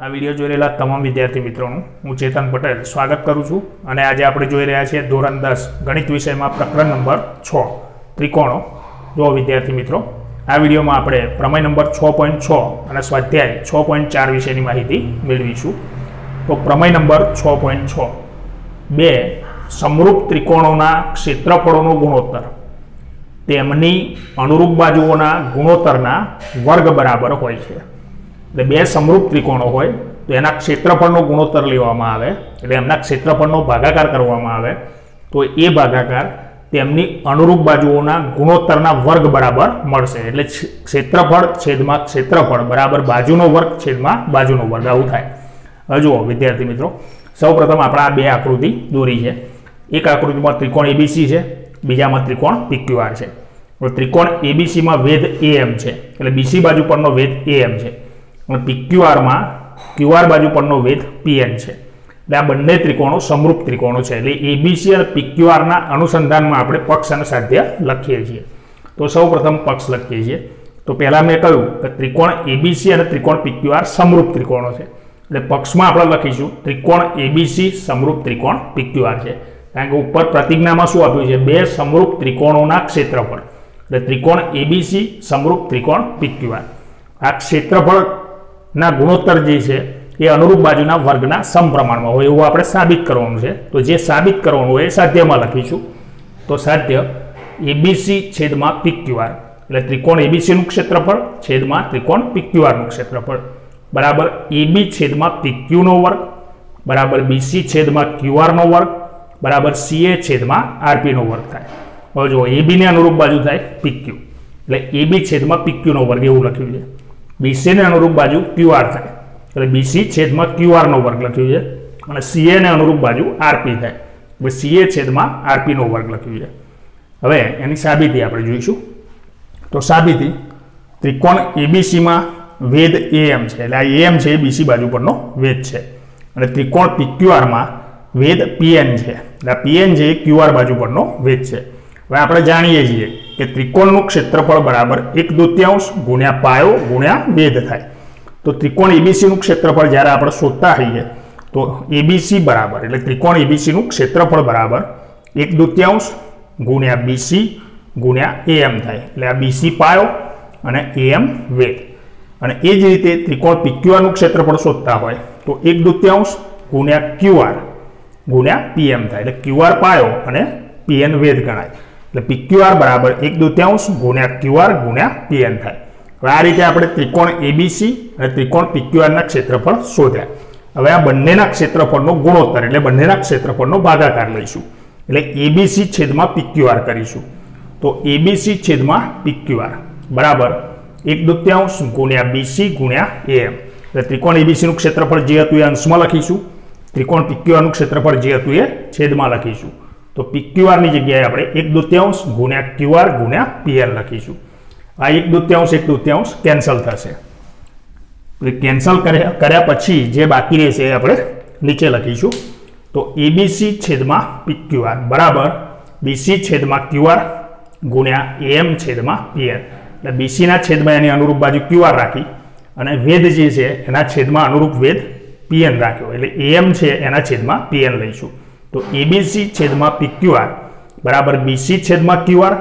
આ વિડિયો જોઈ રહેલા તમામ વિદ્યાર્થી મિત્રોનું હું ચેતન પટેલ સ્વાગત કરું છું અને આજે આપણે જોઈ રહ્યા છીએ ધોરણ 10 ગણિત વિષયમાં પ્રકરણ નંબર 6 ત્રિકોણો। જો વિદ્યાર્થી મિત્રો આ વિડિયોમાં આપણે પ્રમેય નંબર 6.6 અને સ્વાધ્યાય 6.4 વિશેની માહિતી મેળવીશું। તો પ્રમેય નંબર 6.6 બે સમરૂપ ત્રિકોણોના ક્ષેત્રફળોનો ગુણોત્તર તેમની અનુરૂપ બાજુઓના ગુણોત્તરના વર્ગ બરાબર હોય છે। એટલે બે સમરૂપ ત્રિકોણો હોય તો એના ક્ષેત્રફળનો ગુણોત્તર લેવામાં આવે, એટલે એમના ક્ષેત્રફળનો ભાગાકાર કરવામાં આવે તો એ ભાગાકાર તેમની અનુરૂપ બાજુઓના ગુણોત્તરના વર્ગ બરાબર મળશે। એટલે ક્ષેત્રફળ છેદમાં ક્ષેત્રફળ બરાબર બાજુનો વર્ગ છેદમાં બાજુનો વર્ગ આવું થાય। હવે જુઓ વિદ્યાર્થી મિત્રો, સૌપ્રથમ આપણે આ બે આકૃતિ દોરી છે। એક આકૃતિમાં ત્રિકોણ એબીસી છે, બીજામાં ત્રિકોણ પીક્યુઆર છે। ત્રિકોણ એબીસીમાં વેધ એમ છે, એટલે બીસી બાજુ પરનો વેધ એમ છે, અને પીક્યુઆરમાં ક્યુઆર બાજુ પરનો વેધ પીએન છે। એટલે આ બંને ત્રિકોણો સમરૂપ ત્રિકોણો છે। એટલે એબીસી અને પીક્યુઆરના અનુસંધાનમાં આપણે પક્ષ અને સાધ્ય લખીએ છીએ। તો સૌપ્રથમ પક્ષ લખીએ છીએ। તો પહેલા મેં કહ્યું કે ત્રિકોણ એબીસી અને ત્રિકોણ પીક્યુઆર સમરૂપ ત્રિકોણો છે, એટલે પક્ષમાં આપણે લખીશું ત્રિકોણ એબીસી સમરૂપ ત્રિકોણ પીક્યુઆર છે, કારણ કે ઉપર પ્રતિજ્ઞામાં શું આપ્યું છે? બે સમરૂપ ત્રિકોણોના ક્ષેત્રફળ, એટલે ત્રિકોણ એબીસી સમરૂપ ત્રિકોણ પીક્યુઆર। આ ક્ષેત્રફળના ગુણોત્તર જે છે એ અનુરૂપ બાજુના વર્ગના સમપ્રમાણમાં હોય એવું આપણે સાબિત કરવાનું છે। તો જે સાબિત કરવાનું હોય એ સાધ્યમાં લખીશું। તો સાધ્ય એબીસી છેદમાં પીક્યુઆર, એટલે ત્રિકોણ એબીસીનું ક્ષેત્રફળ છેદમાં ત્રિકોણ પીક્યુઆરનું ક્ષેત્રફળ બરાબર એબી છેદમાં પીક્યુનો વર્ગ બરાબર બીસી છેદમાં ક્યુઆરનો વર્ગ બરાબર સીએ છેદમાં આરપીનો વર્ગ થાય। હવે જો એબીને અનુરૂપ બાજુ થાય પીક્યુ, એટલે એબી છેદમાં પીક્યુનો વર્ગ એવું લખ્યું છે। બીસીને અનુરૂપ બાજુ ક્યુઆર થાય, એટલે બીસી છેદમાં ક્યુઆરનો વર્ગ લખ્યું છે, અને સીએને અનુરૂપ બાજુ આરપી થાય, એટલે સીએ છેદમાં આરપીનો વર્ગ લખ્યું છે। હવે એની સાબિતી આપણે જોઈશું। તો સાબિતી ત્રિકોણ એબીસીમાં વેધ એમ છે, એટલે આ એમ છે એ બીસી બાજુ પરનો વેધ છે, અને ત્રિકોણ પીક્યુઆરમાં વેધ પીએન છે, એટલે આ પીએન છે એ ક્યુઆર બાજુ પરનો વેધ છે। હવે આપણે જાણીએ છીએ કે ત્રિકોણનું ક્ષેત્રફળ બરાબર 1/2 ગુણ્યા પાયો ગુણ્યા વેધ થાય। તો ત્રિકોણ એબીસીનું ક્ષેત્રફળ જ્યારે આપણે શોધતા હોઈએ તો એબીસી બરાબર, એટલે ત્રિકોણ એબીસીનું ક્ષેત્રફળ બરાબર 1/2 ગુણ્યા બીસી ગુણ્યા એમ થાય, એટલે આ બીસી પાયો અને એમ વેધ। અને એ જ રીતે ત્રિકોણ પીક્યુઆરનું ક્ષેત્રફળ શોધતા હોય તો 1/2 ગુણ્યા ક્યુઆર ગુણ્યા પીએમ થાય, એટલે ક્યુઆર પાયો અને પીએન વેધ ગણાય, એટલે પીક્યુઆર બરાબર 1/2 ગુણ્યા ક્યુઆર ગુણ્યા પીએન થાય। હવે આ રીતે આપણે ત્રિકોણ એબીસી અને ત્રિકોણ પીક્યુઆરના ક્ષેત્રફળ શોધ્યા। હવે આ બંનેના ક્ષેત્રફળનો ગુણોત્તર, એટલે બંનેના ક્ષેત્રફળનો ભાગાકાર લઈશું, એટલે એબીસી છેદમાં પીક્યુઆર કરીશું। તો એબીસી છેદમાં પીક્યુઆર બરાબર 1/2 ગુણ્યા બીસી ગુણ્યા એમ, એટલે ત્રિકોણ એબીસીનું ક્ષેત્રફળ જે હતું એ અંશમાં લખીશું, ત્રિકોણ પીક્યુઆરનું ક્ષેત્રફળ જે હતું એ છેદમાં લખીશું। તો પીક્યુઆરની જગ્યાએ આપણે 1/2 ગુણ્યા ક્યુઆર ગુણ્યા પીએલ લખીશું। આ 1/2 કેન્સલ થશે, કેન્સલ કર્યા પછી જે બાકી રહેશે એ આપણે નીચે લખીશું। તો એબીસી છેદમાં પીક્યુઆર બરાબર બીસી છેદમાં ક્યુઆર ગુણ્યા એમ છેદમાં પીએલ, એટલે બીસીના છેદમાં એની અનુરૂપ બાજુ ક્યુઆર રાખી અને વેધ જે છે એના છેદમાં અનુરૂપ વેધ પીએન રાખ્યો, એટલે એમ છે એના છેદમાં પીએન લઈશું। તો એબીસી છેદમાં પીક્યુઆર બરાબર બીસી છેદમાં ક્યુઆર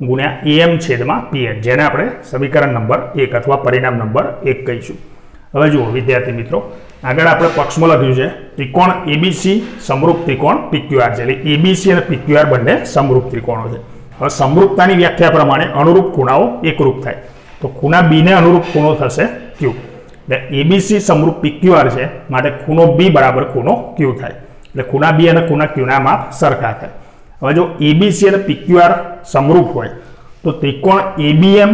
ગુણ્યા એમ છેદમાં પીએન, જેને આપણે સમીકરણ નંબર 1 અથવા પરિણામ નંબર 1 કહીશું। હવે જુઓ વિદ્યાર્થી મિત્રો, આગળ આપણે પક્ષમાં લખ્યું છે ત્રિકોણ એબીસી સમરૂપ ત્રિકોણ પીક્યુઆર છે, એટલે એબીસી અને પીક્યુઆર બંને સમરૂપ ત્રિકોણો છે। હવે સમરૂપતાની વ્યાખ્યા પ્રમાણે અનુરૂપ ખૂણાઓ એકરૂપ થાય, તો ખૂણા બીને અનુરૂપ ખૂણો થશે ક્યુ, એટલે એબીસી સમરૂપ પીક્યુઆર છે માટે ખૂણો બી બરાબર ખૂણો ક્યુ થાય, એટલે ખૂણા બી અને ખૂણા ક્યુના માપ સરખા થાય। હવે જો એબીસી અને પીક્યુઆર સમરૂપ હોય તો ત્રિકોણ એબીએમ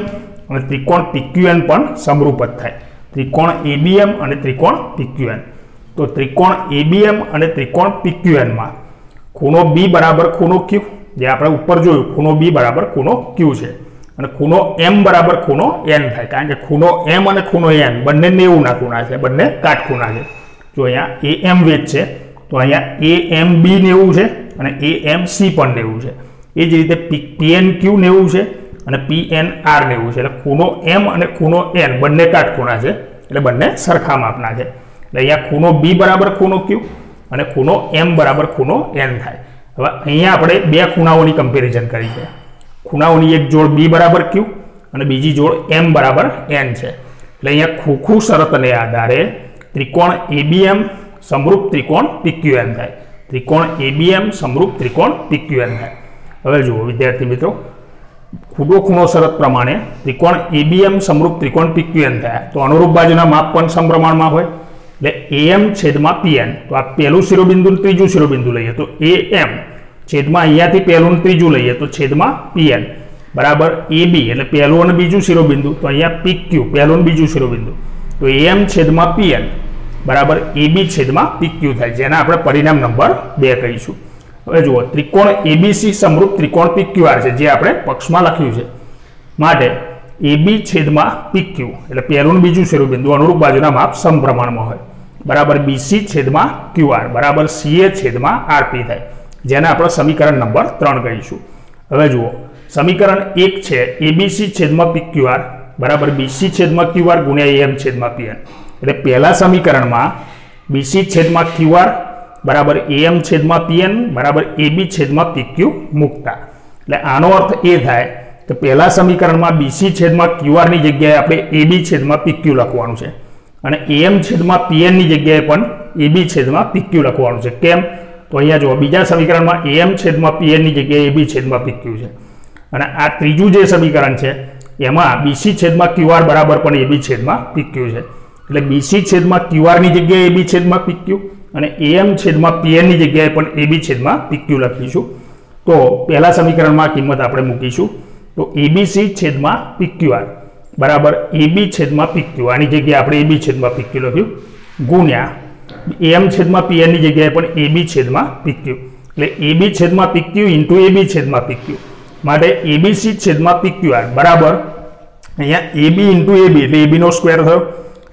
અને ત્રિકોણ પીક્યુએન પણ સમરૂપ જ થાય, ત્રિકોણ એબીએમ અને ત્રિકોણ પીક્યુએન। તો ત્રિકોણ એબીએમ અને ત્રિકોણ પીક્યુએનમાં ખૂણો બી બરાબર ખૂણો ક્યુ, જે આપણે ઉપર જોયું ખૂણો બી બરાબર ખૂણો ક્યુ છે, અને ખૂણો એમ બરાબર ખૂણો એન થાય, કારણ કે ખૂણો એમ અને ખૂણો એન બંને 90ના ખૂણા છે, બંને કાટખૂણા છે। જો અહીંયા એ એમ વેધ છે તો અહીંયા એ એમ બી 90 છે અને એ એમ સી પણ 90 છે। એ જ રીતે પીએન ક્યુ 90 છે અને પીએન આર 90 છે, એટલે ખૂણો એમ અને ખૂણો એન બંને કાટખૂણા છે, એટલે બંને સરખા માપના છે। એટલે અહીંયા ખૂણો બી બરાબર ખૂણો ક્યુ અને ખૂણો એમ બરાબર ખૂણો એન થાય. હવે અહીંયા આપણે બે ખૂણાઓની કમ્પેરિઝન કરી છે. ખૂણાઓની એક જોડ બી બરાબર ક્યુ અને બીજી જોડ એમ બરાબર એન છે. એટલે અહીંયા ખોખું શરતને આધારે ત્રિકોણ એબીએમ સમરૂપ ત્રિકોણ પીક્યુએન થાય. ત્રિકોણ એબીએમ સમરૂપ ત્રિકોણ પીક્યુએન થાય. હવે જુઓ વિદ્યાર્થી મિત્રો, ખૂણો શરત પ્રમાણે ત્રિકોણ એબીએમ સમરૂપ ત્રિકોણ પીક્યુએન થયા તો અનુરૂપ બાજુના માપ પણ સમપ્રમાણમાં હોય. એટલે એમ છેદમાં પીએન, તો આ પહેલું શિરોબિંદુ ત્રીજું શિરોબિંદુ લઈએ તો એમ છેદમાં અહીંયાથી પહેલું ને ત્રીજું લઈએ તો છેદમાં પીએન બરાબર એબી, એટલે પહેલું અને બીજું શિરોબિંદુ તો અહીંયા પીક્યુ પહેલું ને બીજું શિરોબિંદુ તો એમ છેદમાં પીએન બરાબર એબી છેદમાં પીક્યુ થાય, જેના આપણે પરિણામ નંબર 2 કહીશું. હવે જુઓ, ત્રિકોણ એબીસી સમરૂપ ત્રિકોણ પીક્યુઆર છે જે આપણે પક્ષમાં લખ્યું છે. માટે એબી છેદમાં પીક્યુ એટલે પહેલું બીજું શિરોબિંદુ અનુરૂપ બાજુના માપ સમપ્રમાણમાં હોય બરાબર બીસી છેદમાં ક્યુઆર બરાબર સીએ છેદમાં આરપી થાય, જેને આપણે સમીકરણ નંબર 3 કહીશું. હવે જુઓ, સમીકરણ 1 છે એબીસી છેદમાં પીક્યુઆર બરાબર બીસી છેદમાં ક્યુઆર ગુણ્યા એમ છેદમાં પીએન. એટલે પહેલા સમીકરણમાં બીસી છેદમાં ક્યુઆર બરાબર એમ છેદમાં પીએન બરાબર એબી છેદમાં પીક્યુ મૂકતા. એટલે આનો અર્થ એ થાય કે પહેલા સમીકરણમાં બીસી છેદમાં ક્યુઆરની જગ્યાએ આપણે એબી છેદમાં પીક્યુ લખવાનું છે અને એમ છેદમાં પીએનની જગ્યાએ પણ એબી છેદમાં પીક્યુ લખવાનું છે. કેમ? તો અહીંયા જુઓ, બીજા સમીકરણમાં એમ છેદમાં પીએનની જગ્યાએ એબી છેદમાં પીક્યુ છે અને આ ત્રીજું જે સમીકરણ છે એમાં બીસી છેદમાં ક્યુઆર બરાબર પણ એબી છેદમાં પીક્યુ છે. એટલે બીસી છેદમાં ક્યુઆરની જગ્યાએ એબી છેદમાં પીક્યુ અને એમ છેદમાં પીએનની જગ્યાએ પણ એબી છેદમાં પીક્યુ લખીશું. તો પહેલા સમીકરણમાં કિંમત આપણે મૂકીશું તો એબીસી છેદમાં પીક્યુઆર બરાબર એબી છેદમાં પીક્યુ, આની જગ્યાએ આપણે એબી છેદમાં પીક્યુ લખ્યું ગુણ્યા એમ છેદમાં પીએનની જગ્યાએ પણ એબી છેદમાં પીક્યુ, એટલે એબી છેદમાં પીક્યુ ઇન્ટુ એબી છેદમાં પીક્યુ. માટે એબીસી છેદમાં પીક્યુઆર બરાબર અહીંયા એબી ઇન્ટુ એબી એટલે એબીનો સ્ક્વેર થયો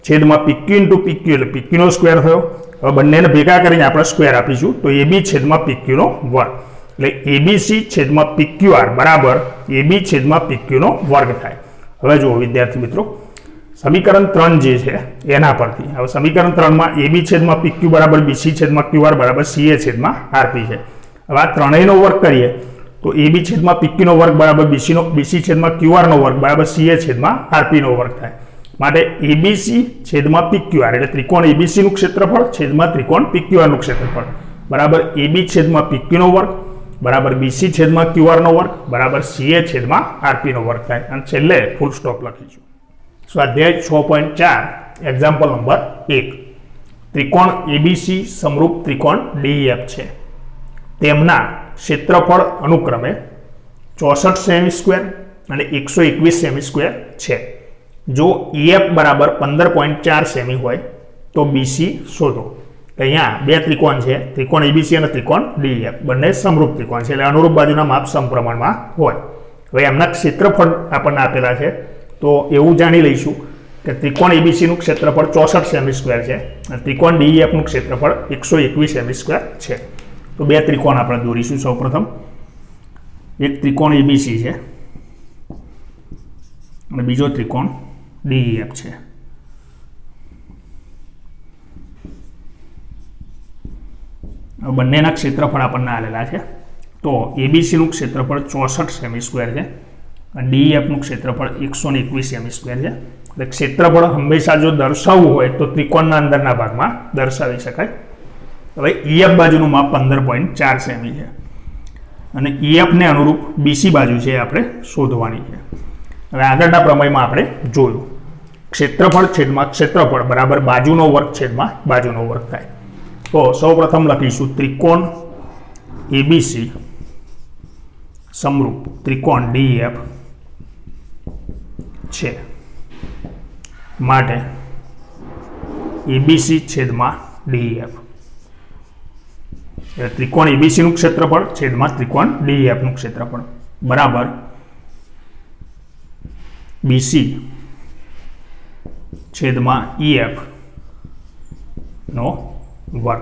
છેદમાં પીક્યુ ઇન્ટુ પીક્યુ એટલે પીક્યુનો સ્ક્વેર થયો. હવે બંનેને ભેગા કરીને આપણે સ્ક્વેર આપીશું તો એબી છેદમાં પીક્યુનો વર્ગ, એટલે એબીસી છેદમાં પીક્યુઆર બરાબર એબી છેદમાં પીક્યુનો વર્ગ થાય. હવે જુઓ વિદ્યાર્થી મિત્રો, સમીકરણ 3 જે છે એના પરથી હવે સમીકરણ 3માં એબી છેદમાં પીક્યુ બરાબર બીસી છેદમાં ક્યુઆર બરાબર સીએ છેદમાં આરપી છે. હવે આ ત્રણેયનો વર્ગ કરીએ તો એબી છેદમાં પીક્યુનો વર્ગ બરાબર બીસી છેદમાં ક્યુઆરનો વર્ગ બરાબર સીએ છેદમાં આરપીનો વર્ગ થાય. માટે એબીસી છેદમાં પીક્યુઆર એટલે ત્રિકોણ એબીસીનું ક્ષેત્રફળ છેદમાં ત્રિકોણ પીક્યુઆરનું ક્ષેત્રફળ બરાબર એબી છેદમાં પીક્યુનો વર્ગ બરાબર બીસી છેદમાં ક્યુઆરનો વર્ગ બરાબર સીએ છેદમાં આરપીનો વર્ગ થાય. અને છેલ્લે ફૂલ સ્ટોપ લખીશું. સ્વાધ્યાય 6.4 એક્ઝામ્પલ નંબર 1. ત્રિકોણ એબીસી સમરૂપ ત્રિકોણ ડીઈએફ છે. તેમના ક્ષેત્રફળ અનુક્રમે 64 સેમી સ્ક્વેર અને 121 સેમી સ્ક્વેર છે. જો EF બરાબર 15.4 સેમી હોય તો BC શોધો. અહીંયા બે ત્રિકોણ છે, ત્રિકોણ એબીસી અને ત્રિકોણ ડીઈએફ, બંને સમરૂપ ત્રિકોણ છે એટલે અનુરૂપ બાજુના માપ સમપ્રમાણમાં હોય. હવે એમના ક્ષેત્રફળ આપણને આપેલા છે તો એવું જાણી લઈશું કે ત્રિકોણ એબીસીનું ક્ષેત્રફળ 64 સેમી સ્ક્વેર છે અને ત્રિકોણ ડીઈએફનું ક્ષેત્રફળ 121 સેમી સ્ક્વેર છે. તો બે ત્રિકોણ આપણે દોરીશું. સૌપ્રથમ એક ત્રિકોણ એબીસી છે અને બીજો ત્રિકોણ ડીઈએફ છે. બંનેના ક્ષેત્રફળ આપણને આલેલા છે. તો એબીસીનું ક્ષેત્રફળ 64 સેમી સ્ક્વેર છે અને ડીઈએફનું ક્ષેત્રફળ 121 સેમી સ્ક્વેર છે. એટલે ક્ષેત્રફળ હંમેશા જો દર્શાવવું હોય તો ત્રિકોણના અંદરના ભાગમાં દર્શાવી શકાય. હવે EF બાજુનું માપ 15.4 સેમી છે અને EFને અનુરૂપ બીસી બાજુ છે આપણે શોધવાની છે. હવે આગળના પ્રમેયમાં આપણે જોયું ક્ષેત્રફળ છેદમાં ક્ષેત્રફળ બરાબર બાજુનો વર્ગ છેદમાં બાજુનો વર્ગ થાય. તો સૌપ્રથમ લખીશું ત્રિકોણ એબીસી સમરૂપ ત્રિકોણ ડીઈએફ છે. માટે એબીસી છેદમાં ડીઈએફ એટલે ત્રિકોણ એબીસીનું ક્ષેત્રફળ છેદમાં ત્રિકોણ ડીઈએફનું ક્ષેત્રફળ બરાબર બીસી છેદમાં EF નો વર્ગ.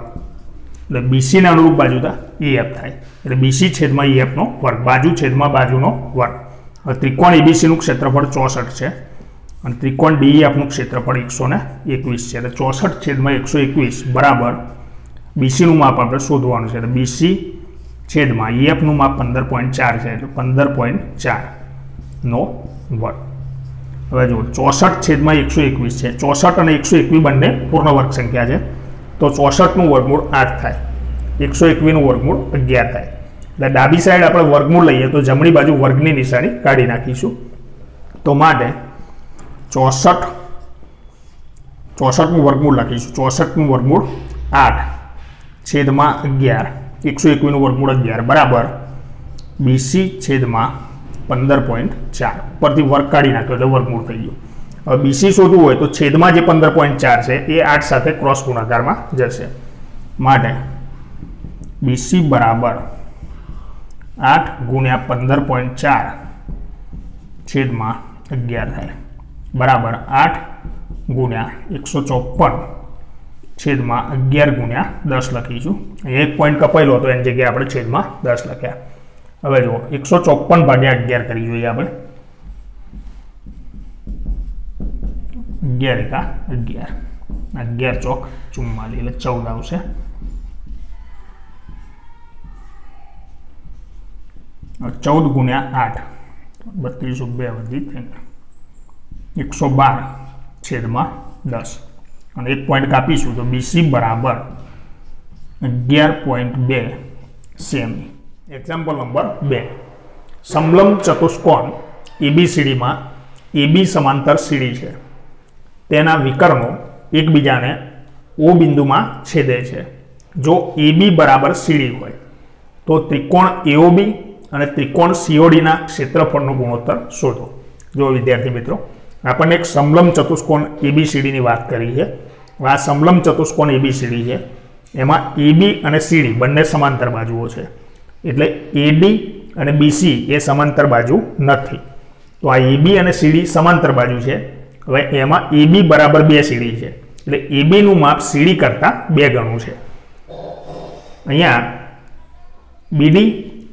એટલે બીસી ને અનુરૂપ બાજુ EF થાય એટલે બીસી છેદમાં EF નો વર્ગ, બાજુ છેદમાં બાજુનો વર્ગ. હવે ત્રિકોણ એબીસી નું ક્ષેત્રફળ 64 છે અને ત્રિકોણ ડી આપણું ક્ષેત્રફળ 121 છે એટલે 64/121 બરાબર બીસીનું માપ આપણે શોધવાનું છે. એટલે બીસી છેદમાં ઈએફનું માપ 15.4 છે એટલે 15.4નો વર્ગ. હવે જુઓ 64/121 છે. 64 અને 121 બંને પૂર્ણ વર્ગ સંખ્યા છે તો 64નું વર્ગમૂળ 8 થાય, 121નું વર્ગમૂળ 11 થાય. એટલે ડાબી સાઈડ આપણે વર્ગમૂળ લઈએ તો જમણી બાજુ વર્ગની નિશાની કાઢી નાખીશું. તો માટે 64નું વર્ગમૂળ લખીશું. 64નું વર્ગમૂળ 8 છેદમાં 11, 121નું વર્ગમૂળ 11 બરાબર બીસી છેદમાં 15.4. ઉપરથી વર્ગ કાઢી નાખ્યો એટલે વર્ગમૂળ થઈ ગયું. હવે બીસી શોધવું હોય તો છેદમાં જે 15.4 છે એ 8 સાથે ક્રોસ ગુણાકારમાં જશે. માટે બીસી બરાબર 8 ગુણ્યા 15.4 છેદમાં 11 થાય બરાબર 8 ગુણ્યા 154 છેદમાં 11 ગુણ્યા 10 લખીશું. એક પોઈન્ટ કપાયેલો હતો એની જગ્યાએ આપણે છેદમાં 10 લખ્યા. હવે જુઓ 154/11 કરી જોઈએ આપણે. 11 એકા 11, 11 ચોક 44 એટલે 14 આવશે. હવે 14 ગુણ્યા 8 32 વધી 112 છેદમાં 10 અને એક પોઈન્ટ કાપીશું તો બીસી બરાબર 11.2 સેમી. Example number 2. સમલંબ ચતુષ્કોણ એબીસીડીમાં એબી સમાંતર સીડી છે. તેના વિકર્ણો એકબીજાને ઓ બિંદુમાં છેદે છે. જો એબી બરાબર સીડી હોય તો ત્રિકોણ એઓબી અને ત્રિકોણ સીઓડીના ક્ષેત્રફળનો ગુણોત્તર શોધો. જો વિદ્યાર્થી મિત્રો આપણને એક સમલંબ ચતુષ્કોણ એબીસીડીની વાત કરી છે. આ સમલંબ ચતુષ્કોણ એબીસીડી છે એમાં એબી અને સીડી બંને સમાંતર બાજુઓ છે એટલે એડી અને બીસી એ સમાંતર બાજુ નથી. તો આ એબી અને સીડી સમાંતર બાજુ છે. હવે એમાં એબી બરાબર 2 સીડી છે એટલે એબીનું માપ સીડી કરતાં 2 ગણું છે. અહીંયા બીડી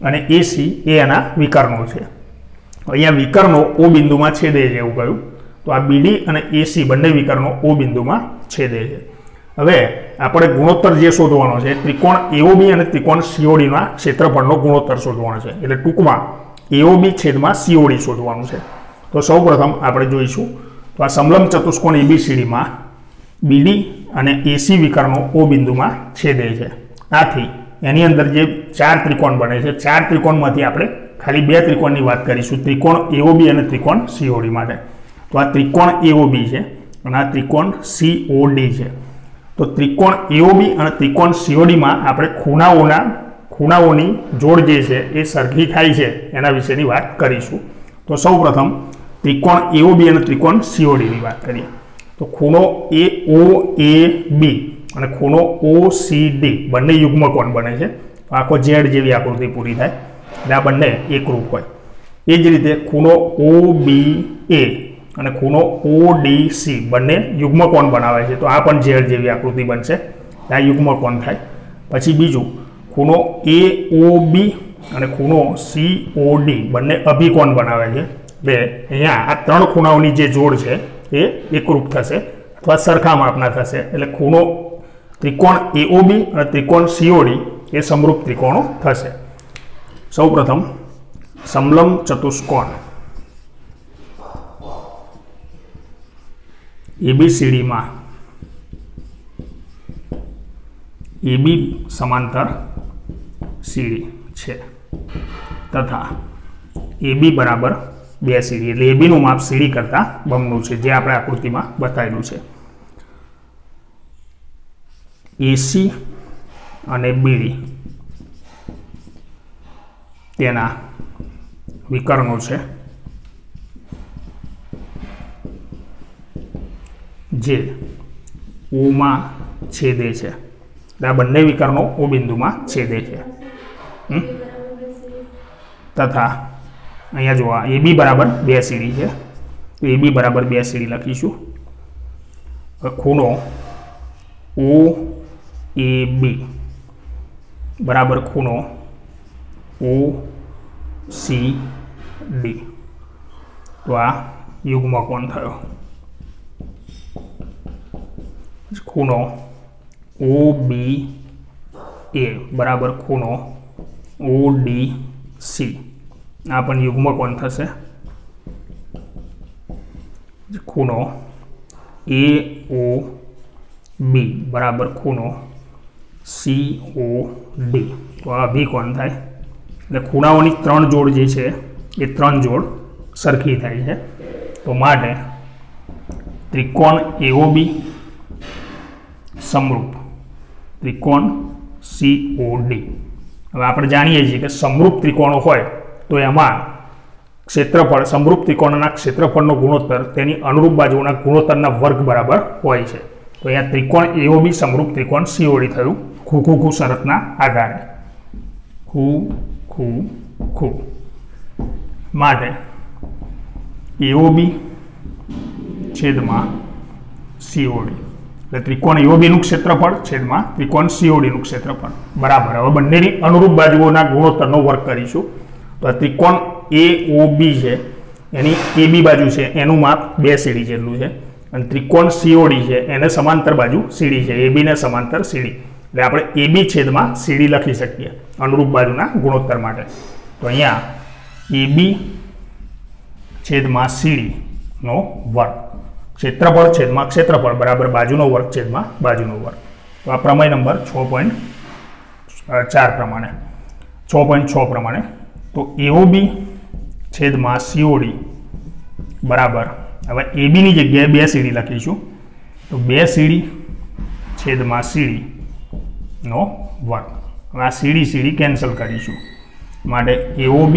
અને એસી એ એના વિકર્ણો છે. અહીંયા વિકર્ણો ઓ બિંદુમાં છેદે છે એવું કહ્યું તો આ બીડી અને એસી બંને વિકર્ણો ઓ બિંદુમાં છેદે છે. હવે આપણે ગુણોત્તર જે શોધવાનો છે ત્રિકોણ એઓબી અને ત્રિકોણ સીઓડીના ક્ષેત્રફળનો ગુણોત્તર શોધવાનો છે. એટલે ટૂંકમાં એઓબી છેદમાં સીઓડી શોધવાનું છે. તો સૌપ્રથમ આપણે જોઈશું તો આ સમલંબ ચતુષ્કોણ એબીસીડીમાં બીડી અને એસી વિકર્ણો ઓ બિંદુમાં છેદે છે. આથી એની અંદર જે 4 ત્રિકોણ બને છે 4 ત્રિકોણમાંથી આપણે ખાલી 2 ત્રિકોણની વાત કરીશું, ત્રિકોણ એઓબી અને ત્રિકોણ સીઓડી માટે. તો આ ત્રિકોણ એઓબી છે અને આ ત્રિકોણ સીઓડી છે. તો ત્રિકોણ એઓબી અને ત્રિકોણ સીઓડીમાં આપણે ખૂણાઓની જોડ જે છે એ સરખી થાય છે એના વિશેની વાત કરીશું. તો સૌપ્રથમ ત્રિકોણ એઓબી અને ત્રિકોણ સીઓડીની વાત કરીએ તો ખૂણો AOAB અને ખૂણો OCD બંને યુગ્મકોણ બને છે. આખો ઝેડ જેવી આકૃતિ પૂરી થાય એટલે આ બંને એકરૂપ હોય. એ જ રીતે ખૂણો OBA અને ખૂણો ODC બંને યુગ્મકોણ બનાવે છે તો આ પણ ઝેડ જેવી આકૃતિ બનશે, આ યુગ્મકોણ થાય. પછી બીજું ખૂણો AOB અને ખૂણો COD બંને અભિકોણ બનાવે છે. એટલે અહીંયા આ 3 ખૂણાઓની જે જોડ છે એ એકરૂપ થશે અથવા સરખા માપના થશે. એટલે ખૂણો ત્રિકોણ AOB અને ત્રિકોણ COD એ સમરૂપ ત્રિકોણો થશે. સૌપ્રથમ સમલંબ ચતુષ્કોણ એબીસીડીમાં એબી સમાંતર સીડી છે તથા એબી બરાબર 2 સીડી એટલે એબીનું માપ સીડી કરતાં બમણું છે જે આપણે આકૃતિમાં બતાવેલું છે. એસી અને બીડી તેના વિકર્ણો છે જે ઓમાં છેદે છે. આ બંને વિકર્ણો ઓ બિંદુમાં છેદે છે. તથા અહીંયા જો આ એબી બરાબર 2 સીડી છે તો એબી બરાબર 2 સીડી લખીશું. ખૂણો OAB બરાબર ખૂણો OCD. તો આ યુગ્મ કોણ થયો. ખૂણો OBA બરાબર ખૂણો ODC આ પણ યુગ્મ કોણ થશે. ખૂણો AOB બરાબર ખૂણો COD તો આ અભિકોણ થાય. એટલે ખૂણાઓની 3 જોડ જે છે એ 3 જોડ સરખી થાય છે. તો માટે ત્રિકોણ AOB સમરૂપ ત્રિકોણ COD. હવે આપણે જાણીએ છીએ કે સમરૂપ ત્રિકોણો હોય તો એમાં ક્ષેત્રફળ સમરૂપ ત્રિકોણના ક્ષેત્રફળનો ગુણોત્તર તેની અનુરૂપ બાજુઓના ગુણોત્તરના વર્ગ બરાબર હોય છે. તો અહીંયા ત્રિકોણ AOB સમરૂપ ત્રિકોણ COD થયું ખૂ શરતના આધારે. ખૂ માટે AOB છેદમાં COD એટલે ત્રિકોણ AOB નું ક્ષેત્રફળ છેદમાં ત્રિકોણ COD નું ક્ષેત્રફળ બરાબર. હવે બંનેની અનુરૂપ બાજુઓના ગુણોત્તરનો વર્ગ કરીશું. તો આ ત્રિકોણ AOB છે એની AB બાજુ છે એનું માપ 2 સીડી જેટલું છે અને ત્રિકોણ COD છે એને સમાંતર બાજુ સીડી છે AB ને સમાંતર સીડી એટલે આપણે AB છેદમાં સીડી લખી શકીએ અનુરૂપ બાજુના ગુણોત્તર માટે. તો અહીંયા AB છેદમાં સીડી નો વર્ગ ક્ષેત્રફળ છેદમાં ક્ષેત્રફળ બરાબર બાજુનો વર્ગ છેદમાં બાજુનો વર્ગ. તો આ પ્રમેય નંબર 6.4 પ્રમાણે 6.6 પ્રમાણે તો AOB છેદમાં COD બરાબર હવે AB ની જગ્યાએ 2 સીડી લખીશું. તો 2 સીડી છેદમાં સીડી નો વર્ગ. હવે આ સીડી કેન્સલ કરીશું માટે AOB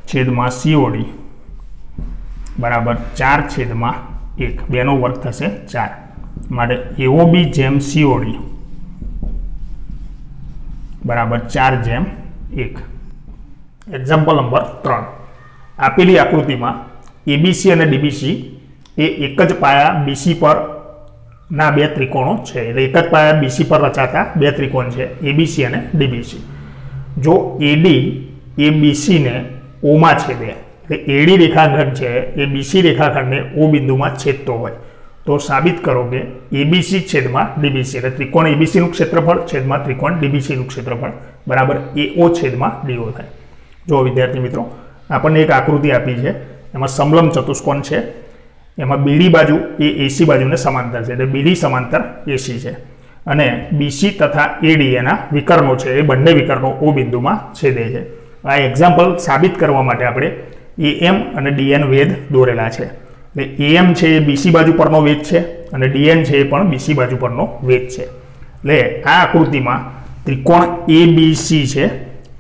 છેદમાં COD બરાબર 4 છેદમાં 1 2નો વર્ગ થશે 4 માટે AOB જેમ COD બરાબર 4 જેમ 1. એક્ઝામ્પલ નંબર 3 આપેલી આકૃતિમાં ABC અને DBC એ એક જ પાયા BC પર ના 2 ત્રિકોણો છે. એટલે એક જ પાયા BC પર રચાતા 2 ત્રિકોણ છે ABC અને DBC. જો AD એ BC ને O માં છેદે એટલે AD રેખાખંડ છે એ BC રેખાખંડને O બિંદુમાં છેદતો હોય તો સાબિત કરો કે ABC છેદમાં DBC એટલે ત્રિકોણ ABC નું ક્ષેત્રફળ છેદમાં ત્રિકોણ DBC નું ક્ષેત્રફળ બરાબર AO છેદમાં DO થાય. જો વિદ્યાર્થી મિત્રો આપણને એક આકૃતિ આપી છે એમાં સમલંબ ચતુષ્કોણ છે એમાં BD બાજુ એ AC બાજુને સમાંતર છે એટલે BD સમાંતર AC છે અને BC તથા AD એના વિકર્ણો છે એ બંને વિકર્ણો O બિંદુમાં છેદે છે. આ એક્ઝામ્પલ સાબિત કરવા માટે આપણે AM અને DN વેધ દોરેલા છે. એટલે AM છે એ BC બાજુ પરનો વેધ છે અને DN છે એ પણ BC બાજુ પરનો વેધ છે. એટલે આ આકૃતિમાં ત્રિકોણ ABC છે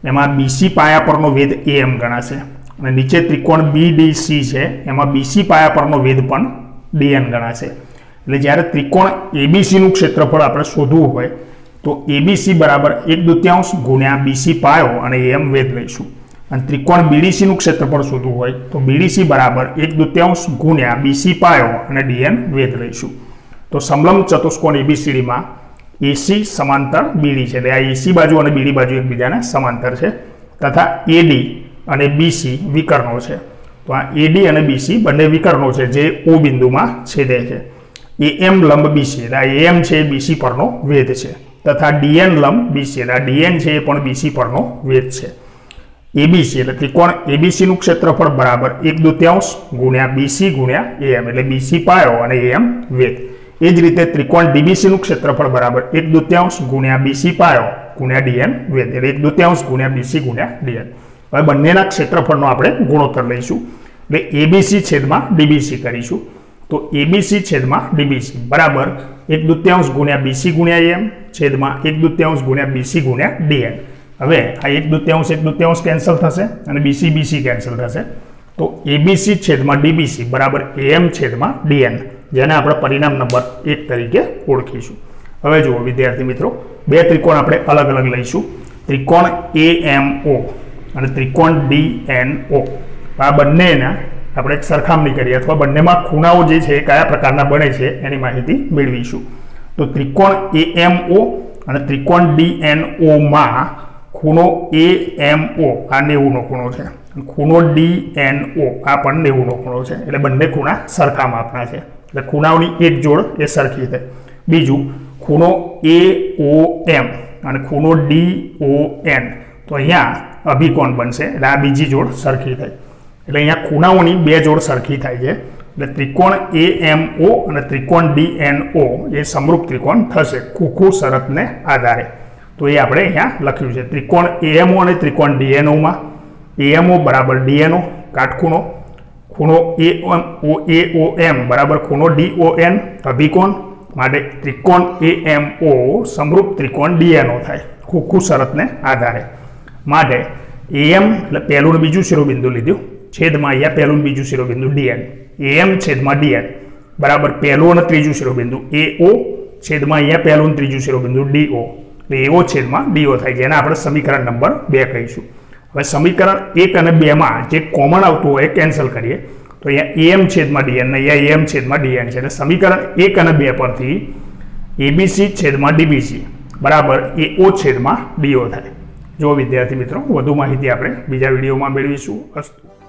એમાં BC પાયા પરનો વેધ AM ગણાશે અને નીચે ત્રિકોણ BDC છે એમાં BC પાયા પરનો વેધ પણ DN ગણાશે. એટલે જ્યારે ત્રિકોણ ABC નું ક્ષેત્રફળ આપણે શોધવું હોય તો ABC બરાબર 1/2 ગુણ્યા BC પાયો અને AM વેધ લઈશું અને ત્રિકોણ BDC નું ક્ષેત્રફળ શોધવું હોય તો BDC બરાબર 1/2 ગુણ્યા BC પાયો અને DN વેધ લઈશું. તો સમલંબ ચતુષ્કોણ ABCD માં AC સમાંતર BD છે એટલે આ AC બાજુ અને BD બાજુ એકબીજાને સમાંતર છે તથા AD અને BC વિકર્ણો છે. તો આ AD અને BC બંને વિકર્ણો છે જે O બિંદુમાં છેદે છે. AM લંબ BC એટલે AM છે BC પરનો વેધ છે તથા DN લંબ BC એટલે DN છે એ પણ BC પરનો વેધ છે. ABC એટલે ત્રિકોણ ABC નું ક્ષેત્રફળ બરાબર 1/2 ગુણ્યા BC ગુણ્યા AM એટલે BC પાયો અને AM વેધ. એ જ રીતે ત્રિકોણ DBC નું ક્ષેત્રફળ બરાબર 1/2 ગુણ્યા BC પાયો ગુણ્યા DN વેધ એટલે 1/2 ગુણ્યા BC ગુણ્યા DN. હવે બંનેના ક્ષેત્રફળનો આપણે ગુણોત્તર લઈશું એટલે ABC છેદમાં DBC કરીશું. તો ABC છેદમાં DBC બરાબર 1/2 ગુણ્યા BC ગુણ્યા AM છેદમાં 1/2 ગુણ્યા BC ગુણ્યા DN. હવે આ 1/2 કેન્સલ થશે અને BC કેન્સલ થશે તો ABC છેદમાં DBC બરાબર AM છેદમાં DN જેને આપણે પરિણામ નંબર 1 તરીકે ઓળખીશું. હવે જુઓ વિદ્યાર્થી મિત્રો 2 ત્રિકોણ આપણે અલગ અલગ લઈશું. ત્રિકોણ AMO અને ત્રિકોણ DNO. આ બંનેના આપણે એક સરખામણી કરીએ અથવા બંનેમાં ખૂણાઓ જે છે કયા પ્રકારના બને છે એની માહિતી મેળવીશું. તો ત્રિકોણ AMO અને ત્રિકોણ DNO માં ખૂણો AMO આ 90 નો ખૂણો છે ખૂણો DNO આ પણ 90નો ખૂણો છે, એટલે બંને ખૂણા સરખા માપના છે, એટલે ખૂણાઓની એક જોડ એ સરખી થાય. બીજું ખૂણો AOM અને ખૂણો DON, તો અહીંયા અભિકોણ બનશે, એટલે આ બીજી જોડ સરખી થાય. એટલે અહીંયા ખૂણાઓની બે જોડ સરખી થાય છે, એટલે ત્રિકોણ AMO અને ત્રિકોણ DNO એ સમરૂપ ત્રિકોણ થશે ખોખુ શરતને આધારે. તો એ આપણે અહીંયા લખ્યું છે. ત્રિકોણ AMO અને ત્રિકોણ DNOમાં AMO બરાબર DNO કાટખૂણો, ખૂણો AOM બરાબર ખૂણો DON અભિકોણ, માટે ત્રિકોણ AMO સમરૂપ ત્રિકોણ DNO થાય ખોખુ શરતને આધારે. માટે AM એટલે પહેલું ને બીજું શિરોબિંદુ લીધું, છેદમાં અહીંયા પહેલું ને બીજું શિરોબિંદુ DN, AM છેદમાં DN બરાબર પહેલું અને ત્રીજું શિરોબિંદુ AO છેદમાં અહીંયા પહેલું અને ત્રીજું શિરોબિંદુ DO, AO છેદમાં DO થાય, જેને આપણે સમીકરણ નંબર 2 કહીશું. હવે સમીકરણ 1 અને 2માં જે કોમન આવતું હોય કેન્સલ કરીએ, તો અહીંયા AM છેદમાં DN ને અહીંયા AM છેદમાં DN છે, એટલે સમીકરણ 1 અને 2 પરથી ABC છેદમાં DBC બરાબર AO છેદમાં DO થાય. જો વિદ્યાર્થી મિત્રો, વધુ માહિતી આપણે બીજા વિડીયોમાં મેળવીશું. અસ્તુ.